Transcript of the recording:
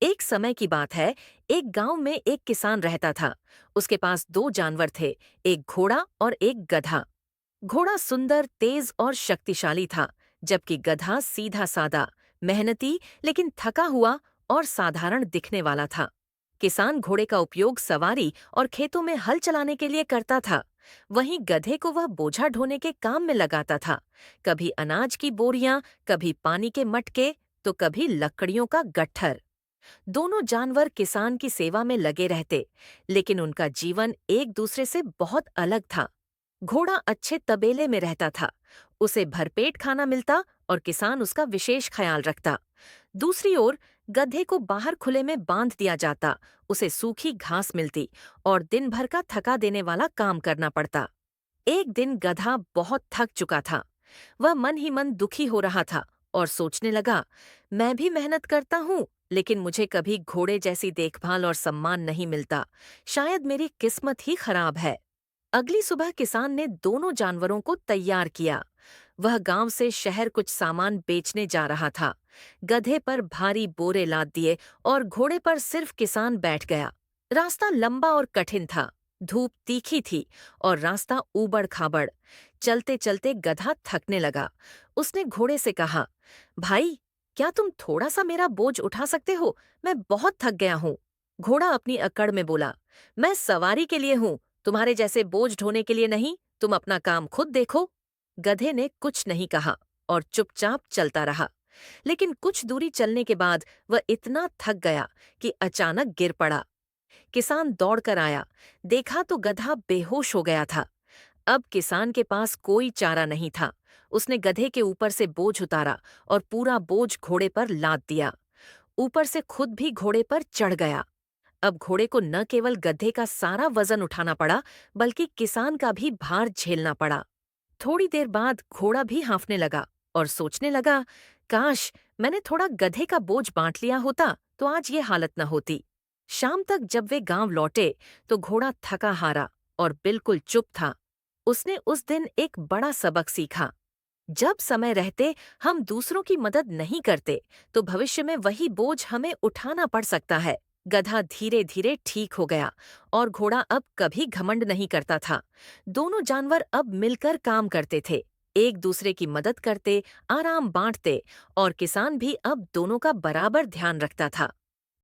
एक समय की बात है। एक गांव में एक किसान रहता था। उसके पास दो जानवर थे, एक घोड़ा और एक गधा। घोड़ा सुंदर, तेज और शक्तिशाली था, जबकि गधा सीधा सादा, मेहनती, लेकिन थका हुआ और साधारण दिखने वाला था। किसान घोड़े का उपयोग सवारी और खेतों में हल चलाने के लिए करता था। वहीं गधे को वह बोझा ढोने के काम में लगाता था। कभी अनाज की बोरियां, कभी पानी के मटके, तो कभी लकड़ियों का गट्ठर। दोनों जानवर किसान की सेवा में लगे रहते, लेकिन उनका जीवन एक दूसरे से बहुत अलग था। घोड़ा अच्छे तबेले में रहता था, उसे भरपेट खाना मिलता और किसान उसका विशेष ख्याल रखता। दूसरी ओर गधे को बाहर खुले में बांध दिया जाता, उसे सूखी घास मिलती और दिन भर का थका देने वाला काम करना पड़ता। एक दिन गधा बहुत थक चुका था। वह मन ही मन दुखी हो रहा था और सोचने लगा, मैं भी मेहनत करता हूँ, लेकिन मुझे कभी घोड़े जैसी देखभाल और सम्मान नहीं मिलता। शायद मेरी किस्मत ही खराब है। अगली सुबह किसान ने दोनों जानवरों को तैयार किया। वह गांव से शहर कुछ सामान बेचने जा रहा था। गधे पर भारी बोरे लाद दिए और घोड़े पर सिर्फ किसान बैठ गया। रास्ता लंबा और कठिन था। धूप तीखी थी और रास्ता ऊबड़ खाबड़। चलते चलते गधा थकने लगा। उसने घोड़े से कहा, भाई, क्या तुम थोड़ा सा मेरा बोझ उठा सकते हो? मैं बहुत थक गया हूँ। घोड़ा अपनी अकड़ में बोला, मैं सवारी के लिए हूँ, तुम्हारे जैसे बोझ ढोने के लिए नहीं। तुम अपना काम खुद देखो। गधे ने कुछ नहीं कहा और चुपचाप चलता रहा। लेकिन कुछ दूरी चलने के बाद वह इतना थक गया कि अचानक गिर पड़ा। किसान दौड़कर आया, देखा तो गधा बेहोश हो गया था। अब किसान के पास कोई चारा नहीं था। उसने गधे के ऊपर से बोझ उतारा और पूरा बोझ घोड़े पर लाद दिया। ऊपर से खुद भी घोड़े पर चढ़ गया। अब घोड़े को न केवल गधे का सारा वजन उठाना पड़ा, बल्कि किसान का भी भार झेलना पड़ा। थोड़ी देर बाद घोड़ा भी हाँफने लगा और सोचने लगा, काश मैंने थोड़ा गधे का बोझ बांट लिया होता तो आज ये हालत न होती। शाम तक जब वे गांव लौटे तो घोड़ा थका हारा और बिल्कुल चुप था। उसने उस दिन एक बड़ा सबक सीखा। जब समय रहते हम दूसरों की मदद नहीं करते, तो भविष्य में वही बोझ हमें उठाना पड़ सकता है। गधा धीरे धीरे ठीक हो गया और घोड़ा अब कभी घमंड नहीं करता था। दोनों जानवर अब मिलकर काम करते थे, एक दूसरे की मदद करते, आराम बांटते, और किसान भी अब दोनों का बराबर ध्यान रखता था।